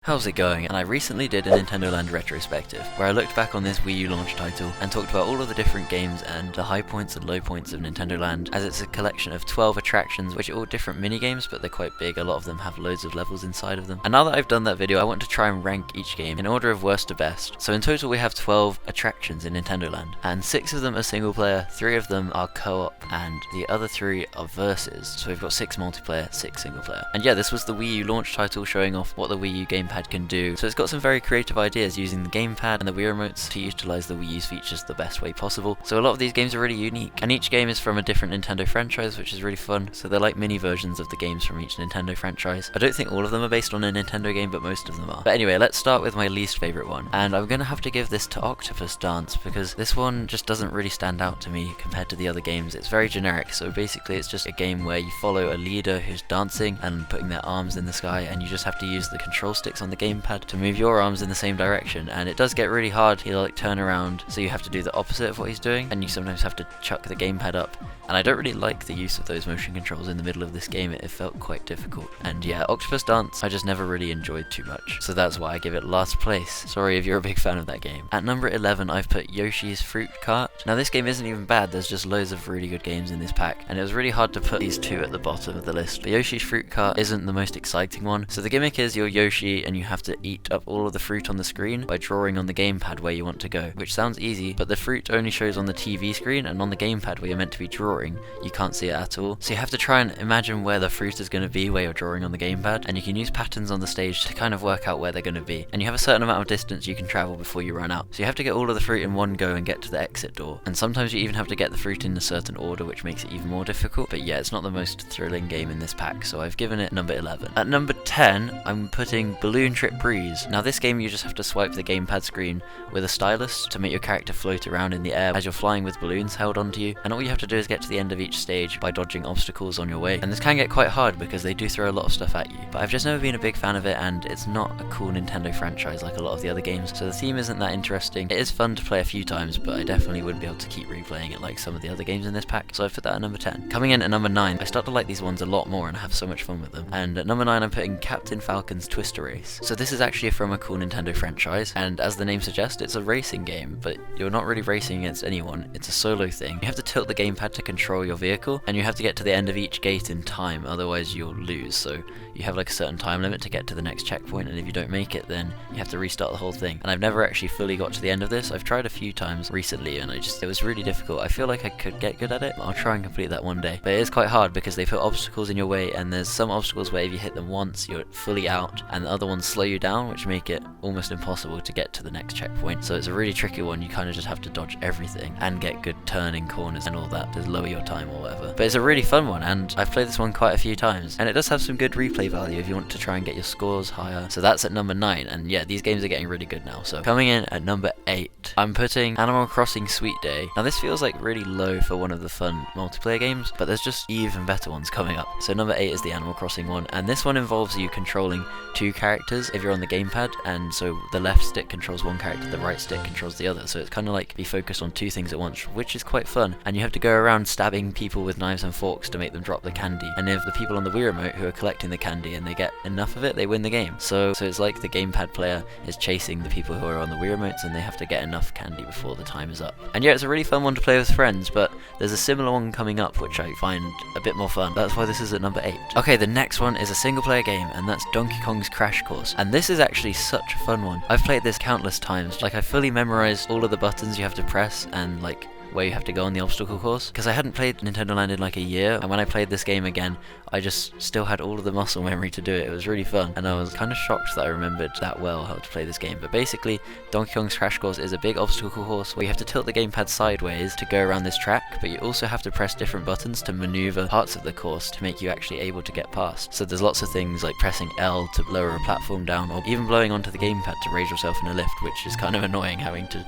How's it going? And I recently did a Nintendo Land retrospective, where I looked back on this Wii U launch title and talked about all of the different games and the high points and low points of Nintendo Land, as it's a collection of 12 attractions, which are all different mini games, but they're quite big. A lot of them have loads of levels inside of them. And now that I've done that video, I want to try and rank each game in order of worst to best. So in total we have 12 attractions in Nintendo Land, and 6 of them are single player, 3 of them are co-op, and the other 3 are versus. So we've got 6 multiplayer, 6 single player. And yeah, this was the Wii U launch title showing off what the Wii U gamepad can do. So it's got some very creative ideas using the gamepad and the Wii remotes to utilize the Wii U's features the best way possible. So a lot of these games are really unique, and each game is from a different Nintendo franchise, which is really fun. So they're like mini versions of the games from each Nintendo franchise. I don't think all of them are based on a Nintendo game, but most of them are. But anyway, let's start with my least favorite one, and I'm gonna have to give this to Octopus Dance because this one just doesn't really stand out to me compared to the other games. It's very generic. So basically it's just a game where you follow a leader who's dancing and putting their arms in the sky, and you just have to use the control sticks on the gamepad to move your arms in the same direction. And it does get really hard. He'll like turn around, so you have to do the opposite of what he's doing, and you sometimes have to chuck the gamepad up. And I don't really like the use of those motion controls in the middle of this game. It felt quite difficult. And yeah, Octopus Dance I just never really enjoyed too much, so that's why I give it last place. Sorry if you're a big fan of that game. At number 11 I've put Yoshi's Fruit Cart. Now this game isn't even bad, there's just loads of really good games in this pack, and it was really hard to put these two at the bottom of the list. But Yoshi's Fruit Cart isn't the most exciting one. So the gimmick is you're Yoshi and you have to eat up all of the fruit on the screen by drawing on the gamepad where you want to go, which sounds easy, but the fruit only shows on the TV screen, and on the gamepad where you're meant to be drawing, you can't see it at all. So you have to try and imagine where the fruit is going to be where you're drawing on the gamepad, and you can use patterns on the stage to kind of work out where they're going to be. And you have a certain amount of distance you can travel before you run out. So you have to get all of the fruit in one go and get to the exit door. And sometimes you even have to get the fruit in a certain order, which makes it even more difficult. But yeah, it's not the most thrilling game in this pack, so I've given it number 11. At number 10, I'm putting Balloon Trip Breeze. Now this game you just have to swipe the gamepad screen with a stylus to make your character float around in the air as you're flying with balloons held onto you, and all you have to do is get to the end of each stage by dodging obstacles on your way. And this can get quite hard because they do throw a lot of stuff at you, but I've just never been a big fan of it, and it's not a cool Nintendo franchise like a lot of the other games, so the theme isn't that interesting. It is fun to play a few times, but I definitely wouldn't be able to keep replaying it like some of the other games in this pack, so I put that at number 10. Coming in at number 9, I start to like these ones a lot more and I have so much fun with them, and at number 9 I'm putting Captain Falcon's Twister Race. So this is actually from a cool Nintendo franchise, and as the name suggests, it's a racing game, but you're not really racing against anyone. It's a solo thing. You have to tilt the gamepad to control your vehicle, and you have to get to the end of each gate in time, otherwise you'll lose. So you have like a certain time limit to get to the next checkpoint, and if you don't make it, then you have to restart the whole thing. And I've never actually fully got to the end of this. I've tried a few times recently, and it was really difficult. I feel like I could get good at it. I'll try and complete that one day. But it is quite hard because they put obstacles in your way, and there's some obstacles where if you hit them once, you're fully out, and the other ones slow you down, which make it almost impossible to get to the next checkpoint. So it's a really tricky one. You kind of just have to dodge everything and get good turning corners and all that to lower your time or whatever. But it's a really fun one, and I've played this one quite a few times, and it does have some good replay value if you want to try and get your scores higher. So that's at number 9, and yeah, these games are getting really good now. So coming in at number 8, I'm putting Animal Crossing Sweet Day. Now this feels like really low for one of the fun multiplayer games, but there's just even better ones coming up. So number 8 is the Animal Crossing one, and this one involves you controlling 2 characters if you're on the gamepad, and so the left stick controls one character, the right stick controls the other. So it's kind of like be focused on 2 things at once, which is quite fun. And you have to go around stabbing people with knives and forks to make them drop the candy, and if the people on the Wii remote who are collecting the candy and they get enough of it, they win the game. So it's like the gamepad player is chasing the people who are on the Wii remotes, and they have to get enough candy before the time is up. And yeah, it's a really fun one to play with friends, but there's a similar one coming up which I find a bit more fun. That's why this is at number 8. Okay, the next one is a single player game, and that's Donkey Kong's Crash Course. And this is actually such a fun one. I've played this countless times. Like, I fully memorized all of the buttons you have to press and like where you have to go on the obstacle course, because I hadn't played Nintendo Land in like a year, and when I played this game again, I just still had all of the muscle memory to do it. It was really fun, and I was kind of shocked that I remembered that well how to play this game. But basically, Donkey Kong's Crash Course is a big obstacle course where you have to tilt the gamepad sideways to go around this track, but you also have to press different buttons to maneuver parts of the course to make you actually able to get past. So there's lots of things like pressing L to lower a platform down, or even blowing onto the gamepad to raise yourself in a lift, which is kind of annoying having to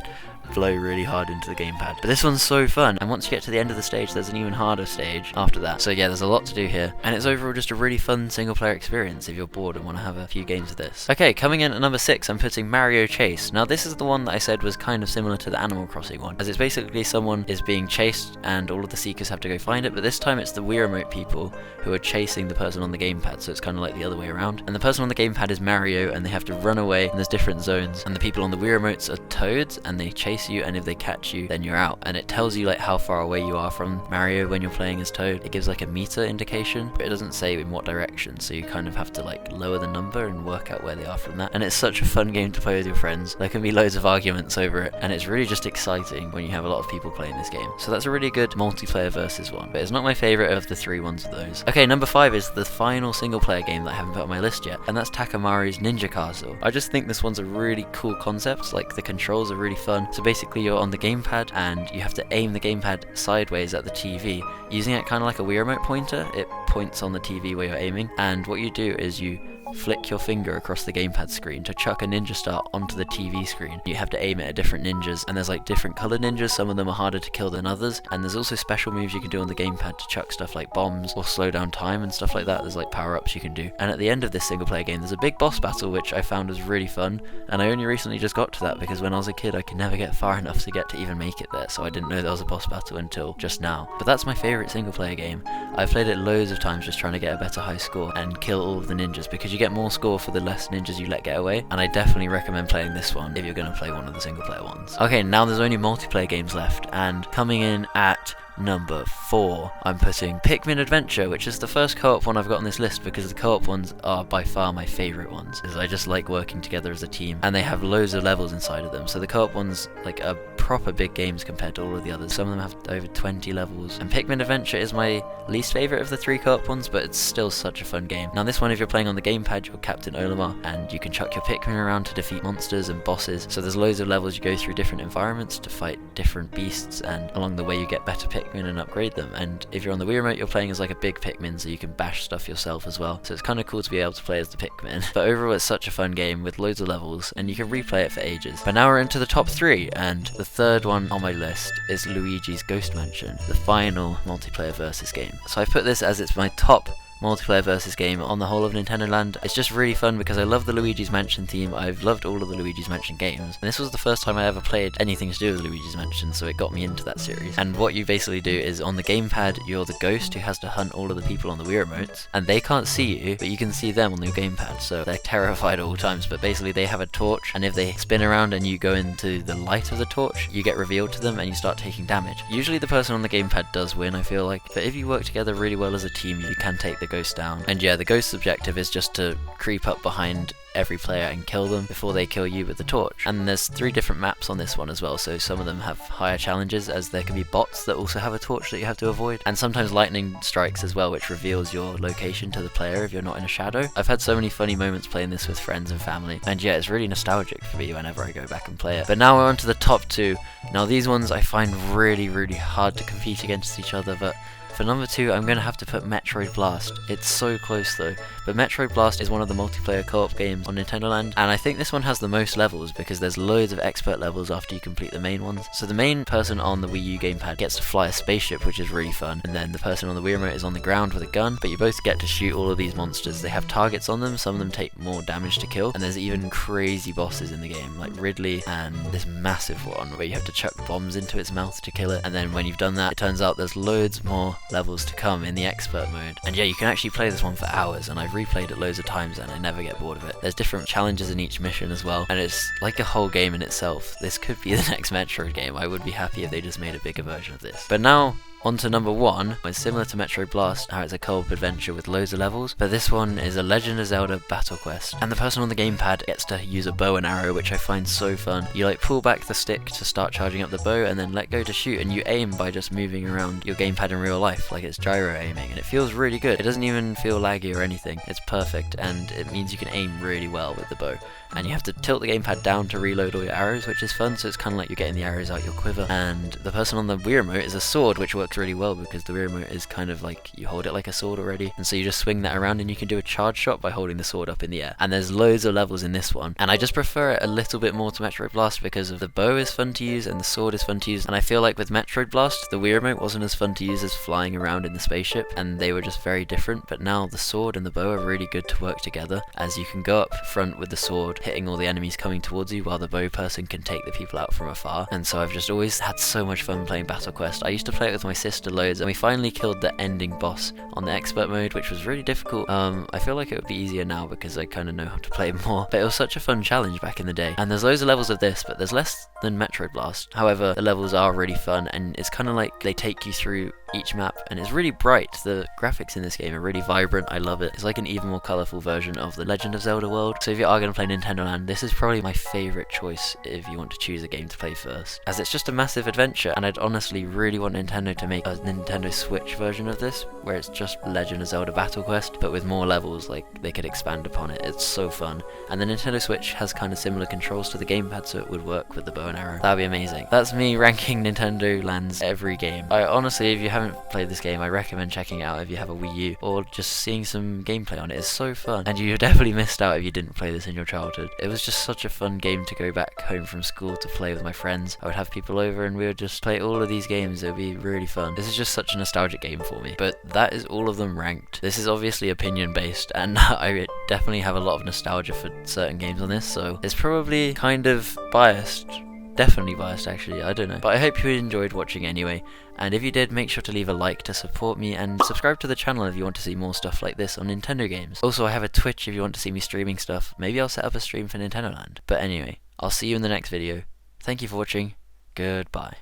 blow really hard into the gamepad. But this one's so fun, and once you get to the end of the stage, there's an even harder stage after that. So yeah, there's a lot to do here, and it's overall just a really fun single player experience if you're bored and want to have a few games of this. Okay, coming in at number 6, I'm putting Mario Chase. Now this is the one that I said was kind of similar to the Animal Crossing one, as it's basically someone is being chased and all of the seekers have to go find it, but this time it's the Wii Remote people who are chasing the person on the gamepad, so it's kind of like the other way around. And the person on the gamepad is Mario, and they have to run away, and there's different zones, and the people on the Wii Remotes are Toads, and they chase you, and if they catch you, then you're out. And it tells you like how far away you are from Mario when you're playing as Toad. It gives like a meter indication, but it doesn't say in what direction, so you kind of have to like lower the number and work out where they are from that. And it's such a fun game to play with your friends. There can be loads of arguments over it, and it's really just exciting when you have a lot of people playing this game. So that's a really good multiplayer versus one, but it's not my favourite of the 3 ones of those. Okay, number 5 is the final single player game that I haven't put on my list yet, and that's Takamaris Ninja Castle. I just think this one's a really cool concept, like the controls are really fun. So basically you're on the gamepad and you have to aim the gamepad sideways at the TV, using it kind of like a Wii Remote pointer. It points on the TV where you're aiming, and what you do is you flick your finger across the gamepad screen to chuck a ninja star onto the TV screen. You have to aim it at different ninjas, and there's like different colored ninjas. Some of them are harder to kill than others, and there's also special moves you can do on the gamepad to chuck stuff like bombs or slow down time and stuff like that. There's like power-ups you can do. And at the end of this single player game there's a big boss battle, which I found was really fun, and I only recently just got to that because when I was a kid I could never get far enough to get to even make it there, so I didn't know there was a boss battle until just now. But that's my favorite single player game. I've played it loads of times just trying to get a better high score and kill all of the ninjas, because you get more score for the less ninjas you let get away, and I definitely recommend playing this one if you're going to play one of the single player ones. Okay, now there's only multiplayer games left, and coming in at number 4, I'm putting Pikmin Adventure, which is the first co-op one I've got on this list, because the co-op ones are by far my favourite ones, because I just like working together as a team, and they have loads of levels inside of them. So the co-op ones like are proper big games compared to all of the others. Some of them have over 20 levels, and Pikmin Adventure is my least favourite of the 3 co-op ones, but it's still such a fun game. Now this one, if you're playing on the gamepad, you're Captain Olimar, and you can chuck your Pikmin around to defeat monsters and bosses. So there's loads of levels, you go through different environments to fight different beasts, and along the way you get better Pikmin and upgrade them. And if you're on the Wii Remote, you're playing as like a big Pikmin, so you can bash stuff yourself as well. So it's kind of cool to be able to play as the Pikmin. But overall it's such a fun game with loads of levels, and you can replay it for ages. But now we're into the top 3, and the third one on my list is Luigi's Ghost Mansion, the final multiplayer versus game. So I put this as it's my top multiplayer versus game on the whole of Nintendo Land. It's just really fun because I love the Luigi's Mansion theme. I've loved all of the Luigi's Mansion games, and this was the first time I ever played anything to do with Luigi's Mansion, so it got me into that series. And what you basically do is on the gamepad you're the ghost who has to hunt all of the people on the Wii Remotes, and they can't see you, but you can see them on your gamepad, so they're terrified at all times. But basically they have a torch, and if they spin around and you go into the light of the torch, you get revealed to them and you start taking damage. Usually the person on the gamepad does win, I feel like, but if you work together really well as a team, you can take the ghost down. And yeah, the ghost's objective is just to creep up behind every player and kill them before they kill you with the torch. And there's 3 different maps on this one as well, so some of them have higher challenges, as there can be bots that also have a torch that you have to avoid, and sometimes lightning strikes as well, which reveals your location to the player if you're not in a shadow. I've had so many funny moments playing this with friends and family, and yeah, it's really nostalgic for me whenever I go back and play it. But now we're on to the top 2. Now these ones I find really hard to compete against each other, but for number 2, I'm going to have to put Metroid Blast. It's so close though, but Metroid Blast is one of the multiplayer co-op games on Nintendo Land, and I think this one has the most levels because there's loads of expert levels after you complete the main ones. So the main person on the Wii U gamepad gets to fly a spaceship, which is really fun, and then the person on the Wii Remote is on the ground with a gun, but you both get to shoot all of these monsters. They have targets on them, some of them take more damage to kill, and there's even crazy bosses in the game, like Ridley and this massive one where you have to chuck bombs into its mouth to kill it, and then when you've done that, it turns out there's loads more levels to come in the expert mode. And yeah, you can actually play this one for hours, and I've replayed it loads of times and I never get bored of it. There's different challenges in each mission as well, and it's like a whole game in itself. This could be the next Metroid game. I would be happy if they just made a bigger version of this. But now on to number 1. It's similar to Metroid Blast, how it's a co-op adventure with loads of levels, but this one is a Legend of Zelda Battle Quest, and the person on the gamepad gets to use a bow and arrow, which I find so fun. You like pull back the stick to start charging up the bow, and then let go to shoot, and you aim by just moving around your gamepad in real life, like it's gyro aiming, and it feels really good. It doesn't even feel laggy or anything. It's perfect, and it means you can aim really well with the bow. And you have to tilt the gamepad down to reload all your arrows, which is fun, so it's kind of like you're getting the arrows out your quiver. And the person on the Wii Remote is a sword, which works works really well because the Wii Remote is kind of like, you hold it like a sword already, and so you just swing that around and you can do a charge shot by holding the sword up in the air. And there's loads of levels in this one, and I just prefer it a little bit more to Metroid Blast because of the bow is fun to use and the sword is fun to use, and I feel like with Metroid Blast, the Wii Remote wasn't as fun to use as flying around in the spaceship, and they were just very different, but now the sword and the bow are really good to work together, as you can go up front with the sword, hitting all the enemies coming towards you, while the bow person can take the people out from afar. And so I've just always had so much fun playing Battle Quest. I used to play it with my sister loads, and we finally killed the ending boss on the expert mode, which was really difficult. I feel like it would be easier now because I kind of know how to play more, but it was such a fun challenge back in the day. And there's loads of levels of this, but there's less than Metroid Blast. However, the levels are really fun, and it's kind of like they take you through each map, and it's really bright. The graphics in this game are really vibrant. I love it. It's like an even more colourful version of the Legend of Zelda world. So if you are going to play Nintendo Land, this is probably my favourite choice if you want to choose a game to play first, as it's just a massive adventure, and I'd honestly really want Nintendo to make a Nintendo Switch version of this, where it's just Legend of Zelda Battle Quest, but with more levels. Like, they could expand upon it. It's so fun. And the Nintendo Switch has kind of similar controls to the gamepad, so it would work with the bow and arrow. That would be amazing. That's me ranking Nintendo Land's every game. I honestly, if you haven't played this game, I recommend checking it out if you have a Wii U, or just seeing some gameplay on it. It's so fun, and you definitely missed out if you didn't play this in your childhood. It was just such a fun game to go back home from school to play with my friends. I would have people over and we would just play all of these games. It would be really fun. This is just such a nostalgic game for me. But that is all of them ranked. This is obviously opinion based, and I definitely have a lot of nostalgia for certain games on this, so it's probably kind of biased. Definitely biased, actually, I don't know. But I hope you enjoyed watching anyway, and if you did, make sure to leave a like to support me, and subscribe to the channel if you want to see more stuff like this on Nintendo games. Also, I have a Twitch if you want to see me streaming stuff. Maybe I'll set up a stream for Nintendo Land. But anyway, I'll see you in the next video. Thank you for watching. Goodbye.